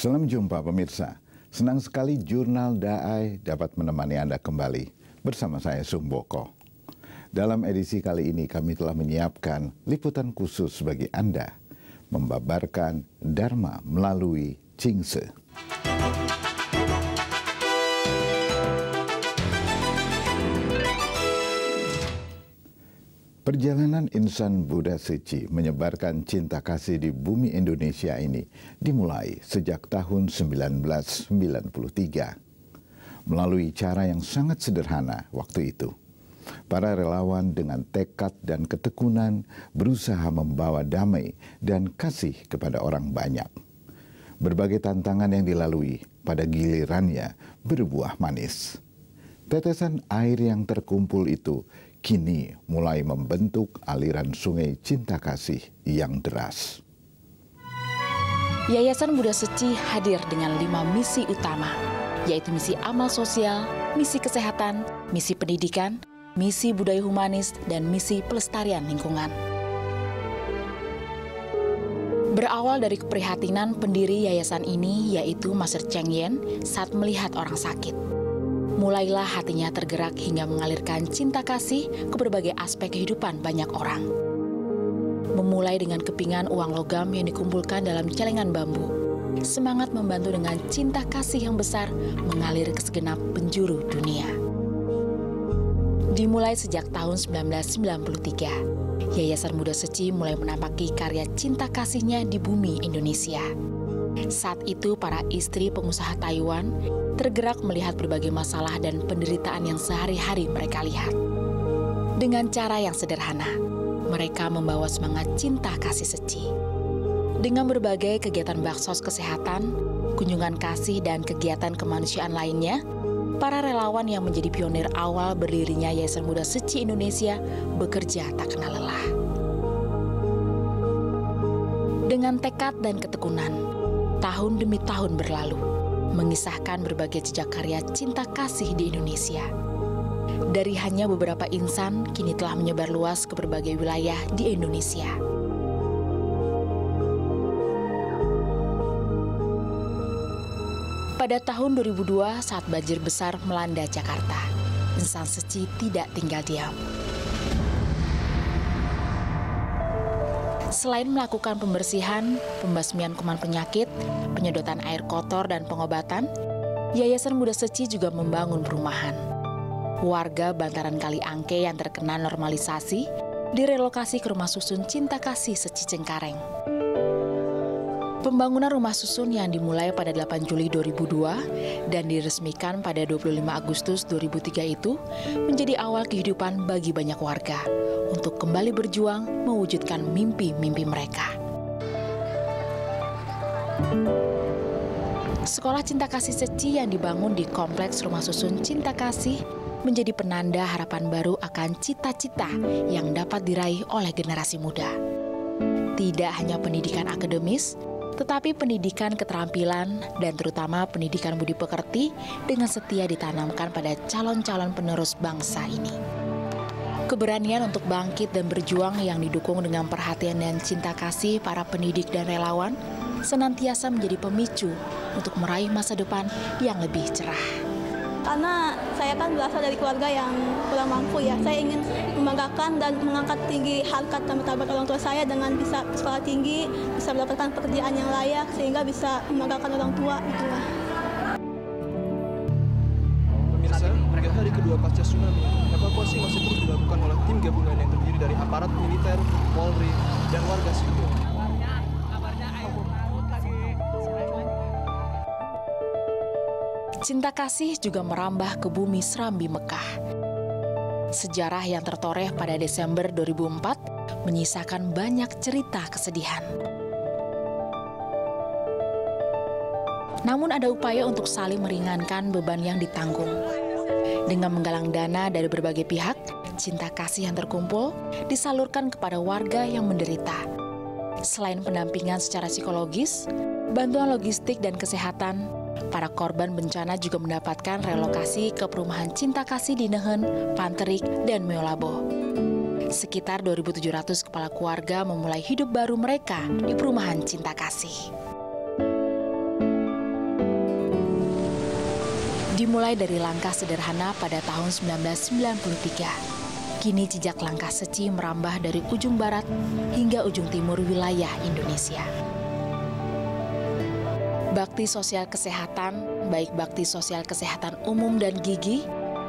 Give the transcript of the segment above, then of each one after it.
Salam jumpa pemirsa. Senang sekali Jurnal Daai dapat menemani Anda kembali bersama saya Sumboko. Dalam edisi kali ini kami telah menyiapkan liputan khusus bagi Anda, membabarkan Dharma melalui Jingse. Perjalanan insan Buddha Seci menyebarkan cinta kasih di bumi Indonesia ini dimulai sejak tahun 1993 melalui cara yang sangat sederhana waktu itu. Para relawan dengan tekad dan ketekunan berusaha membawa damai dan kasih kepada orang banyak. Berbagai tantangan yang dilalui pada gilirannya berbuah manis. Tetesan air yang terkumpul itu kini mulai membentuk aliran sungai cinta kasih yang deras. Yayasan Buddha Seci hadir dengan 5 misi utama, yaitu misi amal sosial, misi kesehatan, misi pendidikan, misi budaya humanis, dan misi pelestarian lingkungan. Berawal dari keprihatinan pendiri yayasan ini, yaitu Master Cheng Yen, saat melihat orang sakit. Mulailah hatinya tergerak hingga mengalirkan cinta kasih ke berbagai aspek kehidupan banyak orang. Memulai dengan kepingan uang logam yang dikumpulkan dalam celengan bambu, semangat membantu dengan cinta kasih yang besar mengalir ke segenap penjuru dunia. Dimulai sejak tahun 1993, Yayasan Buddha Seci mulai menampaki karya cinta kasihnya di bumi Indonesia. Saat itu para istri pengusaha Taiwan tergerak melihat berbagai masalah dan penderitaan yang sehari-hari mereka lihat. Dengan cara yang sederhana, mereka membawa semangat cinta kasih Seci. Dengan berbagai kegiatan baksos kesehatan, kunjungan kasih, dan kegiatan kemanusiaan lainnya, para relawan yang menjadi pionir awal berdirinya Yayasan Buddha Seci Indonesia bekerja tak kenal lelah. Dengan tekad dan ketekunan, tahun demi tahun berlalu, mengisahkan berbagai jejak karya cinta kasih di Indonesia. Dari hanya beberapa insan, kini telah menyebar luas ke berbagai wilayah di Indonesia. Pada tahun 2002, saat banjir besar melanda Jakarta, insan Seci tidak tinggal diam. Selain melakukan pembersihan, pembasmian kuman penyakit, penyedotan air kotor, dan pengobatan, Yayasan Buddha Seci juga membangun perumahan. Warga bantaran Kali Angke yang terkena normalisasi direlokasi ke rumah susun cinta kasih Seci Cengkareng. Pembangunan rumah susun yang dimulai pada 8 Juli 2002 dan diresmikan pada 25 Agustus 2003 itu menjadi awal kehidupan bagi banyak warga untuk kembali berjuang mewujudkan mimpi-mimpi mereka. Sekolah Cinta Kasih Seci yang dibangun di Kompleks Rumah Susun Cinta Kasih menjadi penanda harapan baru akan cita-cita yang dapat diraih oleh generasi muda. Tidak hanya pendidikan akademis, tetapi pendidikan keterampilan dan terutama pendidikan budi pekerti dengan setia ditanamkan pada calon-calon penerus bangsa ini. Keberanian untuk bangkit dan berjuang yang didukung dengan perhatian dan cinta kasih para pendidik dan relawan senantiasa menjadi pemicu untuk meraih masa depan yang lebih cerah. Karena saya kan berasal dari keluarga yang kurang mampu ya. Saya ingin membanggakan dan mengangkat tinggi harkat dan martabat orang tua saya dengan bisa sekolah tinggi, bisa mendapatkan pekerjaan yang layak sehingga bisa membanggakan orang tua itulah. Pemirsa, pada hari kedua pasca tsunami, evakuasi masih terus dilakukan oleh tim gabungan yang terdiri dari aparat militer, Polri, dan warga sipil. Cinta kasih juga merambah ke bumi Serambi Mekah. Sejarah yang tertoreh pada Desember 2004 menyisakan banyak cerita kesedihan. Namun ada upaya untuk saling meringankan beban yang ditanggung. Dengan menggalang dana dari berbagai pihak, cinta kasih yang terkumpul disalurkan kepada warga yang menderita. Selain pendampingan secara psikologis, bantuan logistik dan kesehatan, para korban bencana juga mendapatkan relokasi ke perumahan cinta kasih di Nehen, Panterik, dan Meolabo. Sekitar 2.700 kepala keluarga memulai hidup baru mereka di perumahan cinta kasih. Dimulai dari langkah sederhana pada tahun 1993, kini jejak langkah Seci merambah dari ujung barat hingga ujung timur wilayah Indonesia. Bakti sosial kesehatan, baik bakti sosial kesehatan umum dan gigi,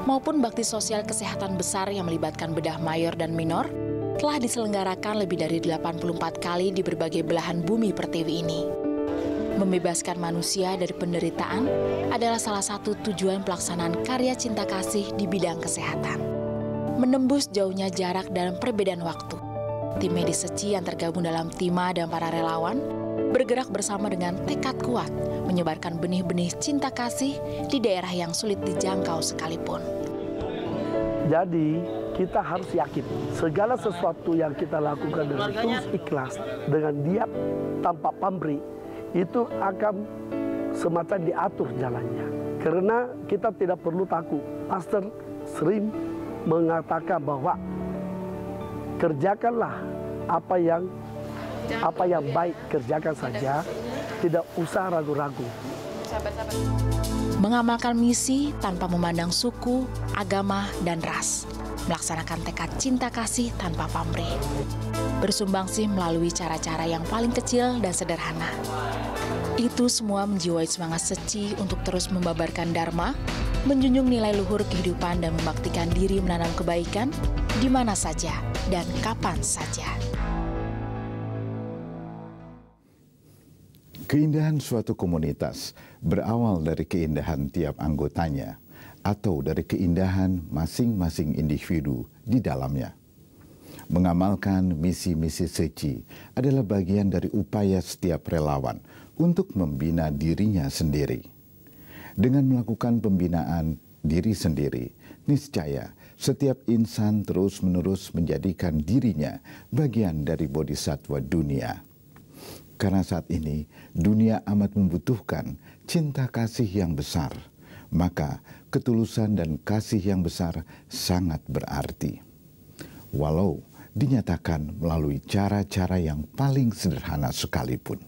maupun bakti sosial kesehatan besar yang melibatkan bedah mayor dan minor, telah diselenggarakan lebih dari 84 kali di berbagai belahan bumi pertiwi ini. Membebaskan manusia dari penderitaan adalah salah satu tujuan pelaksanaan karya cinta kasih di bidang kesehatan. Menembus jauhnya jarak dan perbedaan waktu, tim medis Seci yang tergabung dalam Tima dan para relawan bergerak bersama dengan tekad kuat menyebarkan benih-benih cinta kasih di daerah yang sulit dijangkau sekalipun. Jadi kita harus yakin segala sesuatu yang kita lakukan dengan tulus ikhlas, dengan diam tanpa pamrih, itu akan semacam diatur jalannya. Karena kita tidak perlu takut. Pastor sering mengatakan bahwa kerjakanlah apa yang baik, kerjakan saja, tidak usah ragu-ragu. Mengamalkan misi tanpa memandang suku, agama, dan ras. Melaksanakan tekad cinta kasih tanpa pamrih. Bersumbangsih melalui cara-cara yang paling kecil dan sederhana. Itu semua menjiwai semangat Seci untuk terus membabarkan dharma, menjunjung nilai luhur kehidupan dan membaktikan diri menanam kebaikan di mana saja dan kapan saja. Keindahan suatu komunitas berawal dari keindahan tiap anggotanya atau dari keindahan masing-masing individu di dalamnya. Mengamalkan misi-misi Seci adalah bagian dari upaya setiap relawan untuk membina dirinya sendiri. Dengan melakukan pembinaan diri sendiri, niscaya setiap insan terus-menerus menjadikan dirinya bagian dari bodhisatwa dunia. Karena saat ini dunia amat membutuhkan cinta kasih yang besar, maka ketulusan dan kasih yang besar sangat berarti. Walau dinyatakan melalui cara-cara yang paling sederhana sekalipun.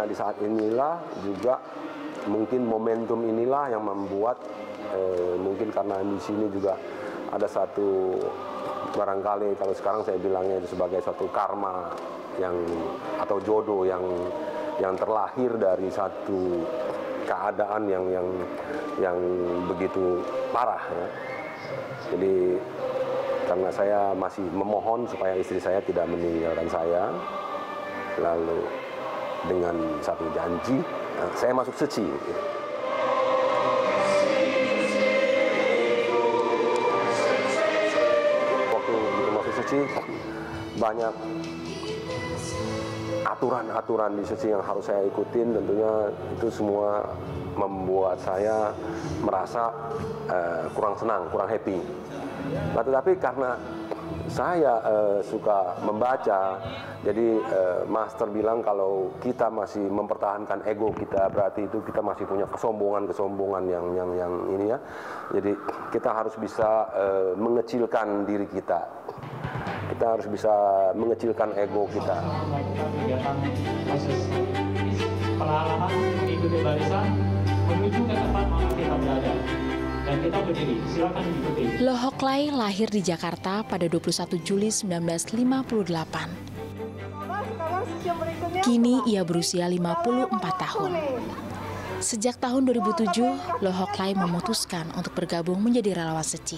Di saat inilah juga mungkin momentum inilah yang membuat mungkin karena di sini juga ada satu barangkali kalau sekarang saya bilangnya itu sebagai suatu karma yang atau jodoh yang terlahir dari satu keadaan yang begitu parah ya. Jadi karena saya masih memohon supaya istri saya tidak meninggalkan saya, lalu dengan satu janji, saya masuk Seci. Waktu masuk Seci, banyak aturan-aturan di Seci yang harus saya ikutin. Tentunya itu semua membuat saya merasa kurang senang, kurang happy. Tetapi karena saya suka membaca, jadi Master bilang kalau kita masih mempertahankan ego kita, berarti itu kita masih punya kesombongan yang ini ya. Jadi kita harus bisa mengecilkan diri kita. Kita harus bisa mengecilkan ego kita. Kegiatan proses perlahan mengikuti barisan menuju ke tempat mana kita berada. Dan kita berdiri, silakan diikuti. Lohok Lai lahir di Jakarta pada 21 Juli 1958. Kini ia berusia 54 tahun. Sejak tahun 2007, Lohok Lai memutuskan untuk bergabung menjadi relawan Seci.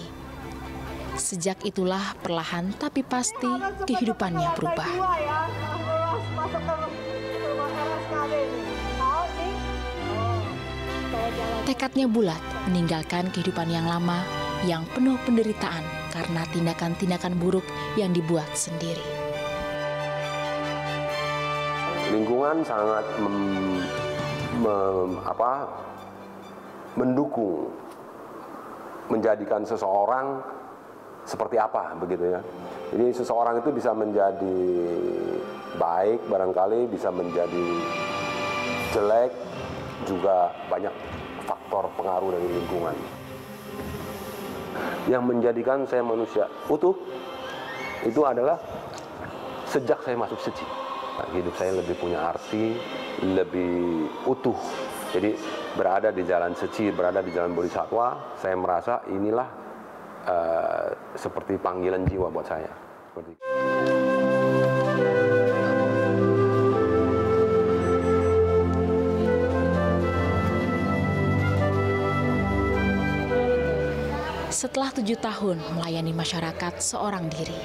Sejak itulah perlahan tapi pasti kehidupannya berubah. Tekadnya bulat meninggalkan kehidupan yang lama yang penuh penderitaan karena tindakan-tindakan buruk yang dibuat sendiri. Lingkungan sangat mendukung menjadikan seseorang seperti apa begitu ya. Jadi seseorang itu bisa menjadi baik, barangkali bisa menjadi jelek, juga banyak faktor pengaruh dari lingkungan. Yang menjadikan saya manusia utuh itu adalah sejak saya masuk Seci. Hidup saya lebih punya arti, lebih utuh. Jadi berada di jalan Seci, berada di jalan Bodhisattva, saya merasa inilah seperti panggilan jiwa buat saya. Setelah 7 tahun melayani masyarakat seorang diri,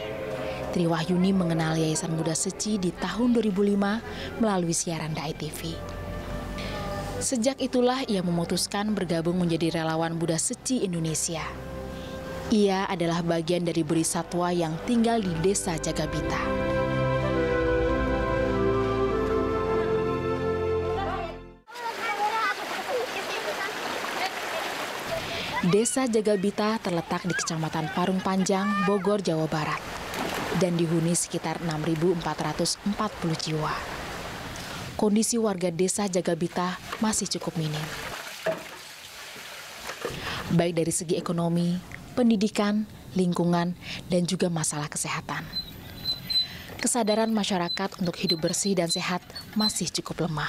Tri Wahyuni mengenal Yayasan Buddha Seci di tahun 2005 melalui siaran Dai TV. Sejak itulah ia memutuskan bergabung menjadi relawan Buddha Seci Indonesia. Ia adalah bagian dari bodhisattva yang tinggal di Desa Jagabita. Desa Jagabita terletak di Kecamatan Parung Panjang, Bogor, Jawa Barat, dan dihuni sekitar 6.440 jiwa. Kondisi warga Desa Jagabita masih cukup minim, baik dari segi ekonomi, pendidikan, lingkungan, dan juga masalah kesehatan. Kesadaran masyarakat untuk hidup bersih dan sehat masih cukup lemah.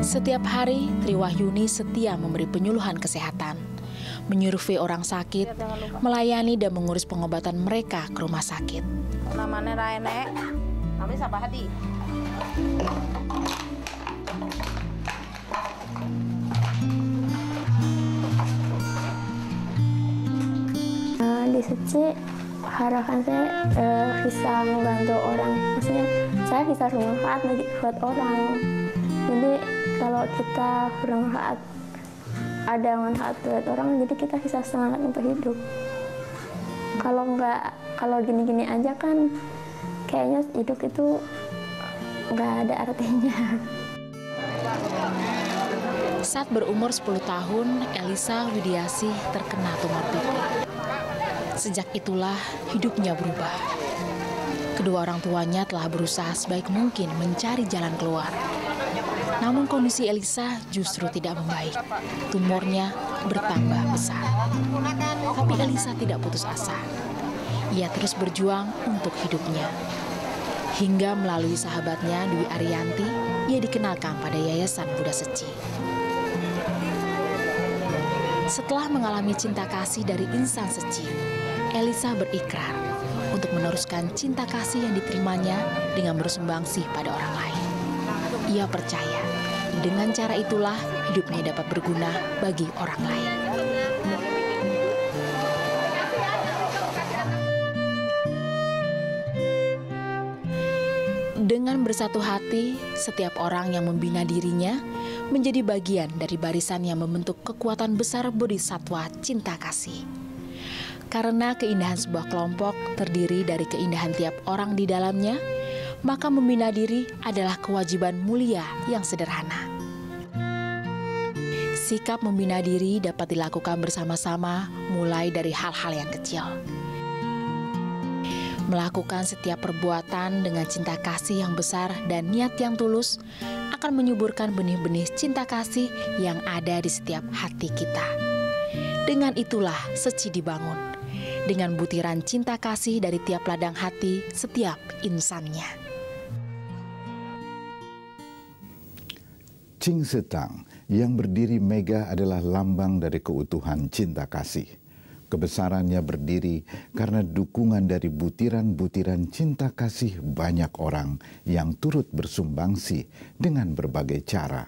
Setiap hari, Tri Wahyuni setia memberi penyuluhan kesehatan, menyurvei orang sakit, melayani dan mengurus pengobatan mereka ke rumah sakit. Namanya Raene, namanya siapa Hadi? Di Seci, harapan saya bisa membantu orang. Maksudnya, saya bisa bermanfaat buat orang. Jadi, kalau kita bermanfaat, ada manfaat buat orang, jadi kita bisa semangat untuk hidup. Kalau gini-gini aja kan, kayaknya hidup itu nggak ada artinya. Saat berumur 10 tahun, Elisa Widiasih terkena tumor pipi. Sejak itulah hidupnya berubah. Kedua orang tuanya telah berusaha sebaik mungkin mencari jalan keluar. Namun kondisi Elisa justru tidak membaik. Tumornya bertambah besar. Tapi Elisa tidak putus asa. Ia terus berjuang untuk hidupnya. Hingga melalui sahabatnya Dwi Ariyanti, ia dikenalkan pada Yayasan Buddha Seci. Setelah mengalami cinta kasih dari insan Seci, Elisa berikrar untuk meneruskan cinta kasih yang diterimanya dengan bersumbangsi pada orang lain. Ia percaya dengan cara itulah hidupnya dapat berguna bagi orang lain. Dengan bersatu hati, setiap orang yang membina dirinya menjadi bagian dari barisan yang membentuk kekuatan besar bodhisattva cinta kasih. Karena keindahan sebuah kelompok terdiri dari keindahan tiap orang di dalamnya, maka membina diri adalah kewajiban mulia yang sederhana. Sikap membina diri dapat dilakukan bersama-sama mulai dari hal-hal yang kecil. Melakukan setiap perbuatan dengan cinta kasih yang besar dan niat yang tulus akan menyuburkan benih-benih cinta kasih yang ada di setiap hati kita. Dengan itulah Seci dibangun, dengan butiran cinta kasih dari tiap ladang hati setiap insannya. Ching Setang yang berdiri megah adalah lambang dari keutuhan cinta kasih. Kebesarannya berdiri karena dukungan dari butiran-butiran cinta kasih banyak orang yang turut bersumbangsi dengan berbagai cara.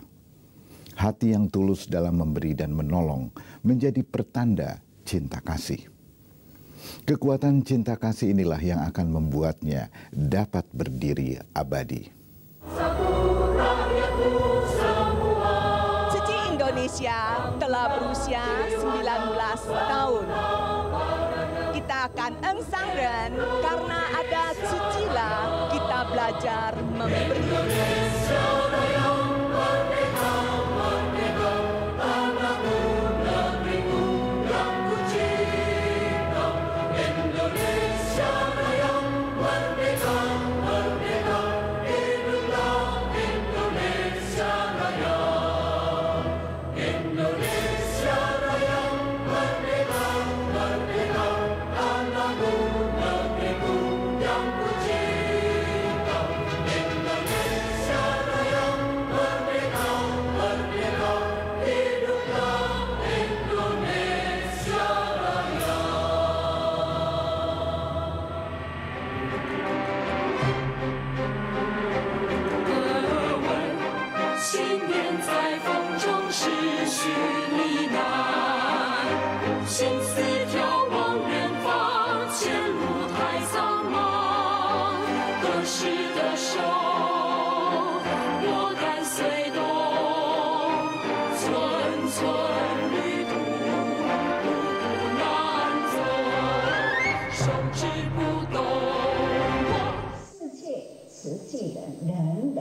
Hati yang tulus dalam memberi dan menolong menjadi pertanda cinta kasih. Kekuatan cinta kasih inilah yang akan membuatnya dapat berdiri abadi. Seci Indonesia telah berusia 19 tahun. Kita akan engsangren karena ada Secilah kita belajar memberi.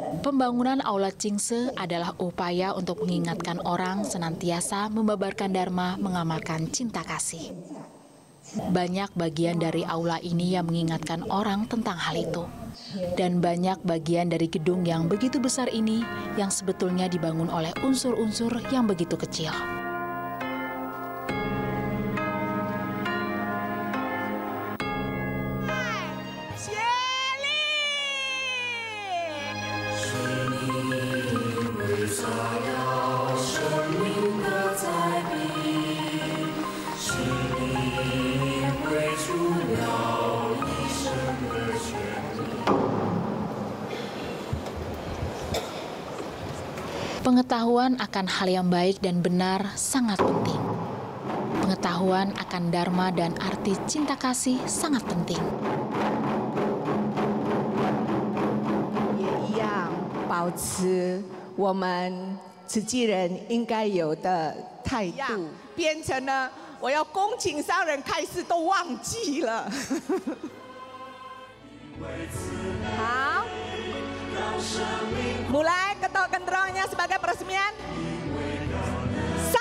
Pembangunan Aula Chingse adalah upaya untuk mengingatkan orang senantiasa membabarkan dharma, mengamalkan cinta kasih. Banyak bagian dari aula ini yang mengingatkan orang tentang hal itu. Dan banyak bagian dari gedung yang begitu besar ini yang sebetulnya dibangun oleh unsur-unsur yang begitu kecil. Pengetahuan akan hal yang baik dan benar sangat penting. Pengetahuan akan dharma dan arti cinta kasih sangat penting. 也一样保持我们慈济人应该有的态度，变成了我要恭请商人开示都忘记了。好。 Mulai ketok kenderongnya sebagai peresmian. 1.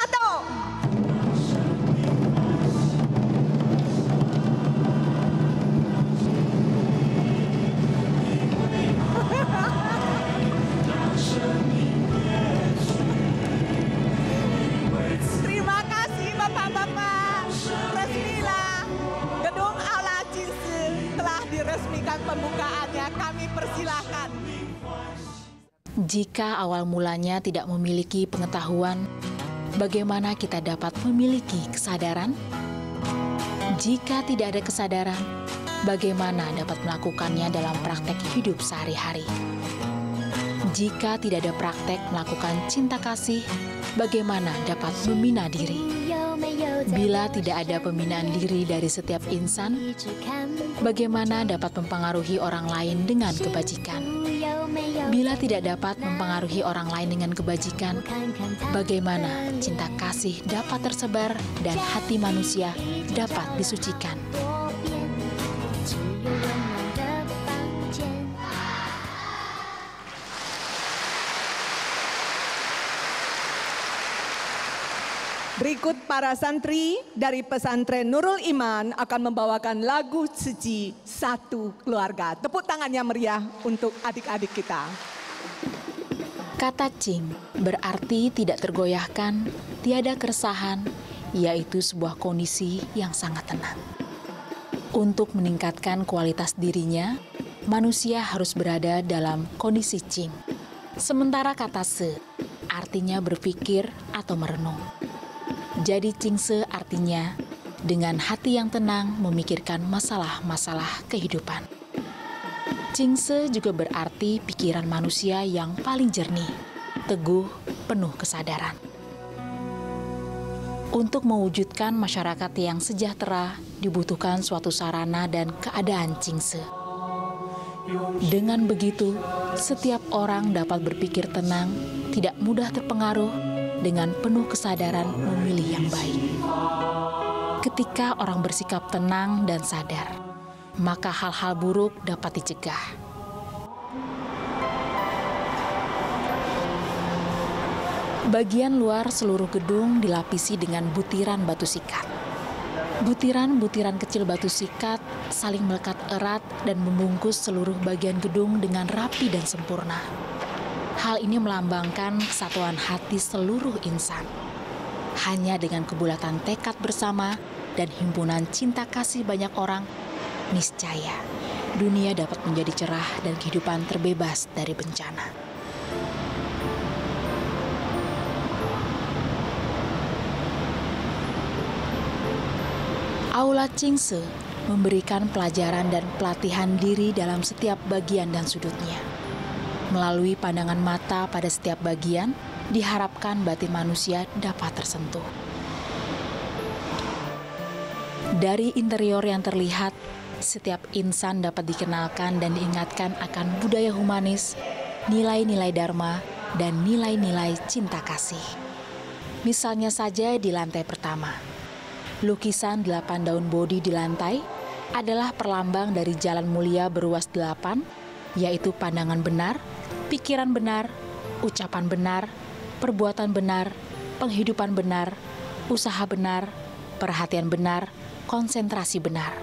Terima kasih Bapak-Bapak. Resmilah gedung Aula Chingse telah diresmikan pembukaannya. Kami persilahkan. Jika awal mulanya tidak memiliki pengetahuan, bagaimana kita dapat memiliki kesadaran? Jika tidak ada kesadaran, bagaimana dapat melakukannya dalam praktek hidup sehari-hari? Jika tidak ada praktek melakukan cinta kasih, bagaimana dapat membina diri? Bila tidak ada pembinaan diri dari setiap insan, bagaimana dapat mempengaruhi orang lain dengan kebajikan? Bila tidak dapat mempengaruhi orang lain dengan kebajikan, bagaimana cinta kasih dapat tersebar dan hati manusia dapat disucikan? Berikut para santri dari pesantren Nurul Iman akan membawakan lagu suci Satu Keluarga. Tepuk tangannya meriah untuk adik-adik kita. Kata Ching berarti tidak tergoyahkan, tiada keresahan, yaitu sebuah kondisi yang sangat tenang. Untuk meningkatkan kualitas dirinya, manusia harus berada dalam kondisi Ching. Sementara kata Se artinya berpikir atau merenung. Jadi Chingse artinya dengan hati yang tenang memikirkan masalah-masalah kehidupan. Chingse juga berarti pikiran manusia yang paling jernih, teguh, penuh kesadaran. Untuk mewujudkan masyarakat yang sejahtera, dibutuhkan suatu sarana dan keadaan Chingse. Dengan begitu, setiap orang dapat berpikir tenang, tidak mudah terpengaruh, dengan penuh kesadaran memilih yang baik. Ketika orang bersikap tenang dan sadar, maka hal-hal buruk dapat dicegah. Bagian luar seluruh gedung dilapisi dengan butiran batu sikat. Butiran-butiran kecil batu sikat saling melekat erat dan membungkus seluruh bagian gedung dengan rapi dan sempurna. Hal ini melambangkan kesatuan hati seluruh insan. Hanya dengan kebulatan tekad bersama dan himpunan cinta kasih banyak orang, niscaya dunia dapat menjadi cerah dan kehidupan terbebas dari bencana. Aula Chingse memberikan pelajaran dan pelatihan diri dalam setiap bagian dan sudutnya. Melalui pandangan mata pada setiap bagian, diharapkan batin manusia dapat tersentuh. Dari interior yang terlihat, setiap insan dapat dikenalkan dan diingatkan akan budaya humanis, nilai-nilai dharma, dan nilai-nilai cinta kasih. Misalnya saja di lantai pertama, lukisan 8 daun bodi di lantai adalah perlambang dari jalan mulia beruas 8, yaitu pandangan benar, pikiran benar, ucapan benar, perbuatan benar, penghidupan benar, usaha benar, perhatian benar, konsentrasi benar.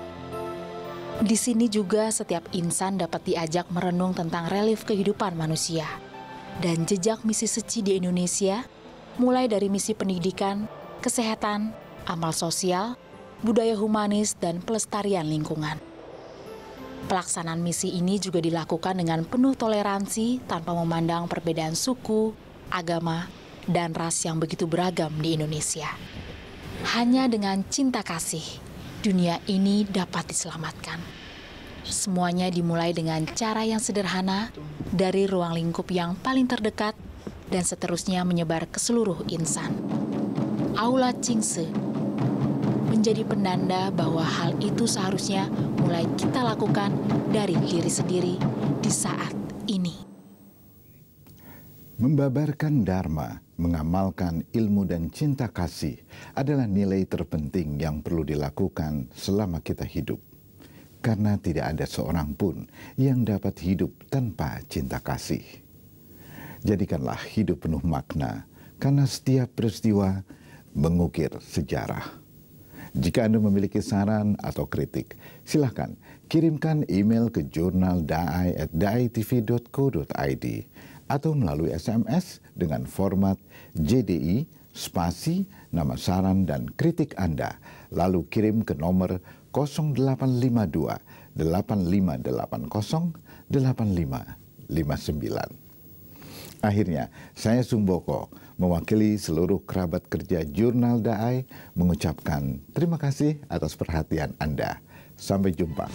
Di sini juga setiap insan dapat diajak merenung tentang relief kehidupan manusia dan jejak misi Seci di Indonesia, mulai dari misi pendidikan, kesehatan, amal sosial, budaya humanis, dan pelestarian lingkungan. Pelaksanaan misi ini juga dilakukan dengan penuh toleransi tanpa memandang perbedaan suku, agama, dan ras yang begitu beragam di Indonesia. Hanya dengan cinta kasih, dunia ini dapat diselamatkan. Semuanya dimulai dengan cara yang sederhana dari ruang lingkup yang paling terdekat dan seterusnya menyebar ke seluruh insan. Aula Chingse menjadi penanda bahwa hal itu seharusnya mulai kita lakukan dari diri sendiri di saat ini. Membabarkan dharma, mengamalkan ilmu dan cinta kasih adalah nilai terpenting yang perlu dilakukan selama kita hidup. Karena tidak ada seorang pun yang dapat hidup tanpa cinta kasih. Jadikanlah hidup penuh makna, karena setiap peristiwa mengukir sejarah. Jika Anda memiliki saran atau kritik, silakan kirimkan email ke jurnal.dai@daitv.co.id atau melalui SMS dengan format JDI spasi nama saran dan kritik Anda, lalu kirim ke nomor 0852 8580 8559. Akhirnya, saya Sumboko mewakili seluruh kerabat kerja Jurnal DAI mengucapkan terima kasih atas perhatian Anda. Sampai jumpa.